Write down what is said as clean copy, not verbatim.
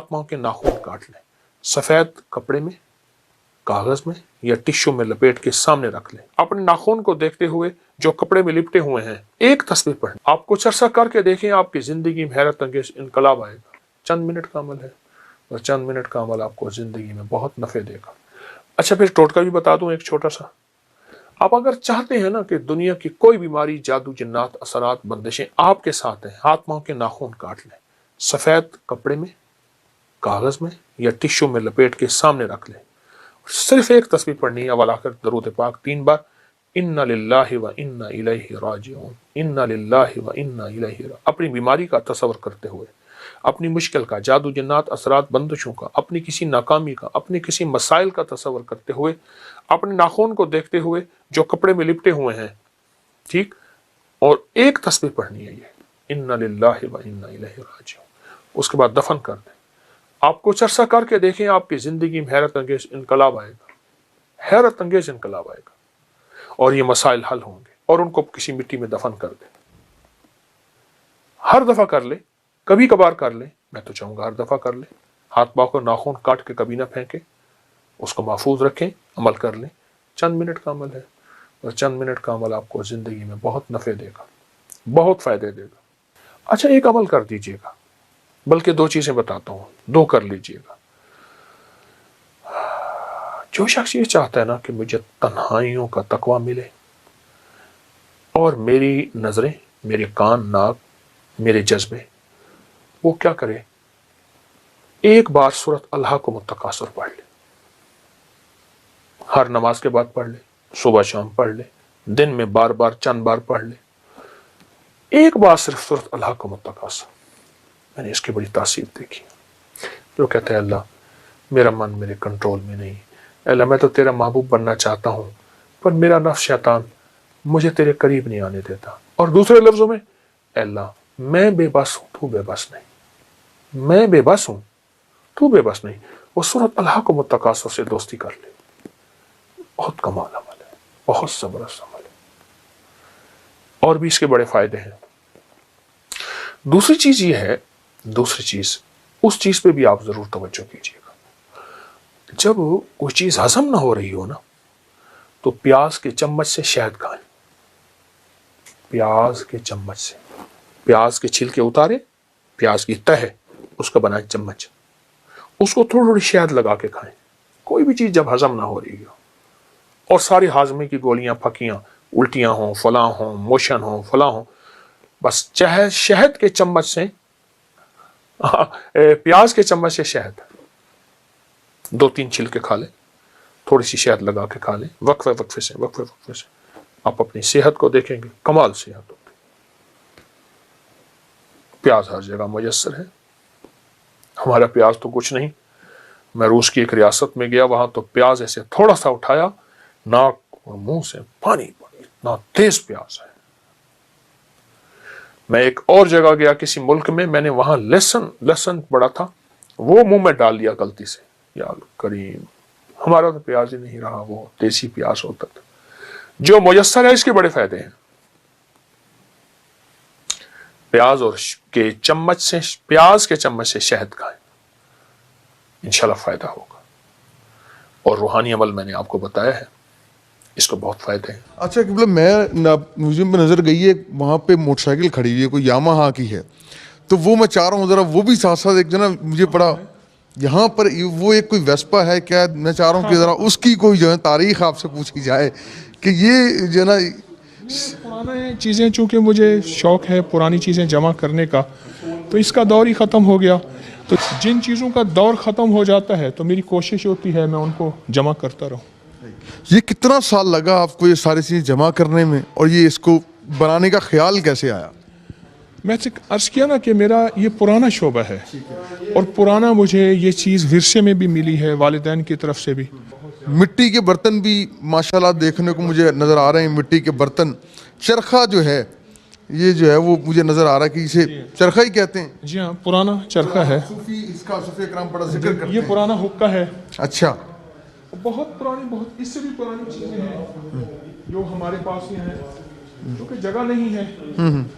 ہاتھ پاؤں کے ناخن کاٹ لیں، سفید کپڑے میں، کاغذ میں یا ٹشو میں لپیٹ کے سامنے رکھ لیں، اپنے ناخن کو دیکھتے ہوئے جو کپڑے میں لپٹے ہوئے ہیں ایک تصویر پڑھیں۔ آپ کچھ عرصہ کر کے دیکھیں، آپ کی زندگی میں حیرت انگیز انقلاب آئے گا۔ چند منٹ کا عمل ہے اور چند منٹ کا عمل آپ کو زندگی میں بہت نفع دے گا۔ اچھا پھر ٹوٹکا بھی بتا دوں ایک چھوٹا سا۔ آپ اگر چاہتے ہیں نا کہ دنیا کی کوئی بیماری، جادو، جنات، اثرات، بندشیں آپ کے ساتھ ہیں، ہاتھ پاؤں کے ناخن کاٹ لیں، سفید کپڑے میں، کاغذ میں یا ٹشو میں لپیٹ کے سامنے رکھ لیں، صرف ایک تصویر پڑھنی ہے، اول آخر درود پاک 3 بار، انا للہ و انا الیہ راجعون، انا للہ و انا الیہ راجعون، اپنی بیماری کا تصور کرتے ہوئے، اپنی مشکل کا، جادو جنات اثرات بندشوں کا، اپنی کسی ناکامی کا، اپنی کسی مسائل کا تصور کرتے ہوئے، اپنے ناخن کو دیکھتے ہوئے جو کپڑے میں لپٹے ہوئے ہیں، ٹھیک، اور ایک تصویر پڑھنی ہے یہ، انا للہ و انا الیہ راجعون، اس کے بعد دفن کر دیں۔ آپ کچھ عرصہ کر کے دیکھیں، آپ کی زندگی میں حیرت انگیز انقلاب آئے گا، حیرت انگیز انقلاب آئے گا، اور یہ مسائل حل ہوں گے، اور ان کو کسی مٹی میں دفن کر دیں۔ ہر دفعہ کر لیں، کبھی کبھار کر لیں، میں تو چاہوں گا ہر دفعہ کر لیں، ہاتھ پاؤں کو ناخن کاٹ کے کبھی نہ پھینکیں، اس کو محفوظ رکھیں، عمل کر لیں۔ چند منٹ کا عمل ہے اور چند منٹ کا عمل آپ کو زندگی میں بہت نفع دے گا، بہت فائدے دے گا۔ اچھا ایک عمل کر دیجئے گا، بلکہ 2 چیزیں بتاتا ہوں، 2 کر لیجئے گا۔ جو شخص یہ چاہتا ہے نا کہ مجھے تنہائیوں کا تقوی ملے اور میری نظریں، میرے کان، ناک، میرے جذبے، وہ کیا کرے؟ ایک بار سورۃ الحاقم التکاثر پڑھ لے، ہر نماز کے بعد پڑھ لے، صبح شام پڑھ لے، دن میں بار بار چند بار پڑھ لے، ایک بار صرف سورۃ الحاقم التکاثر۔ میں نے اس کی بڑی تاثیر دیکھی۔ جو کہتے ہیں اللہ میرا من میرے کنٹرول میں نہیں، اللہ میں تو تیرا محبوب بننا چاہتا ہوں، پر میرا نفس شیطان مجھے تیرے قریب نہیں آنے دیتا۔ اور دوسرے لفظوں میں، اللہ میں بے بس ہوں، تو بے بس نہیں، میں بے بس ہوں، تو بے بس نہیں۔ وہ سورۃ الحاقم التکاثر سے دوستی کر لے، بہت کمال عمل ہے، بہت زبردست عمل ہے، اور بھی اس کے بڑے فائدے ہیں۔ دوسری چیز یہ ہے، دوسری چیز، اس چیز پہ بھی آپ ضرور توجہ کیجیے گا۔ جب کوئی چیز ہضم نہ ہو رہی ہو نا، تو پیاز کے چمچ سے شہد کھائیں، پیاز کے چمچ سے، پیاز کے چھلکے اتارے، پیاز کی تہ ہے اس کا بنائیں چمچ، اس کو تھوڑی تھوڑی شہد لگا کے کھائیں۔ کوئی بھی چیز جب ہضم نہ ہو رہی ہو، اور ساری ہاضمے کی گولیاں پھکیاں، الٹیاں ہوں، فلاں ہوں، موشن ہوں، فلاں ہوں، بس چاہے شہد کے چمچ سے، پیاز کے چمچ سے شہد 2-3 چھلکے کھا لیں، تھوڑی سی شہد لگا کے کھا لیں، وقفے سے آپ اپنی صحت کو دیکھیں گے، کمال صحت ہوگی۔ پیاز ہر جگہ میسر ہے، ہمارا پیاز تو کچھ نہیں۔ میں روس کی ایک ریاست میں گیا، وہاں تو پیاز ایسے تھوڑا سا اٹھایا، ناک اور منہ سے پانی، اتنا تیز پیاز ہے۔ میں ایک اور جگہ گیا کسی ملک میں نے وہاں لہسن بڑا تھا، وہ منہ میں ڈال لیا غلطی سے، یا کریم، ہمارا تو پیاز ہی نہیں رہا، وہ دیسی پیاز ہوتا تھا۔ جو میسر ہے اس کے بڑے فائدے ہیں۔ پیاز کے چمچ سے شہد کھائیں، انشاءاللہ فائدہ ہوگا۔ اور روحانی عمل میں نے آپ کو بتایا ہے، اس کو بہت فائدے ہیں۔ اچھا قبلہ، میوزیم پہ نظر گئی ہے، وہاں پہ موٹر سائیکل کھڑی ہوئی ہے، کوئی یاماہا کی ہے، تو وہ میں چاہ رہا ہوں ذرا وہ بھی ساتھ ساتھ ایک جو نا مجھے پڑا یہاں پر وہ ایک کوئی ویسپا ہے کیا، میں چاہ رہا ہوں کہ ذرا اس کی کوئی جو ہے تاریخ آپ سے پوچھی جائے کہ یہ جو ہے نا پرانے چیزیں، چونکہ مجھے شوق ہے پرانی چیزیں جمع کرنے کا، تو اس کا دور ہی ختم ہو گیا، تو جن چیزوں کا دور ختم ہو جاتا ہے تو میری کوشش ہوتی ہے میں ان کو جمع کرتا رہوں۔ یہ کتنا سال لگا آپ کو یہ ساری چیزیں جمع کرنے میں، اور یہ اس کو بنانے کا خیال کیسے آیا؟ میں سے عرض کیا نا کہ میرا یہ پرانا شعبہ ہے، اور پرانا مجھے یہ چیز ورثے میں بھی ملی ہے، والدین کی طرف سے بھی۔ مٹی کے برتن بھی ماشاءاللہ دیکھنے کو مجھے نظر آ رہے ہیں، مٹی کے برتن، چرخہ جو ہے یہ جو ہے وہ مجھے نظر آ رہا ہے کہ اسے چرخہ ہی کہتے ہیں۔ جی ہاں، پرانا چرخہ ہے، اس کا صوفی اکرام بڑا ذکر کرتے ہیں۔ یہ پرانا حقہ ہے۔ اچھا، بہت پرانی، بہت اس سے بھی پرانی چیزیں ہیں جو ہمارے پاس یہ ہیں، کیونکہ جگہ نہیں ہے۔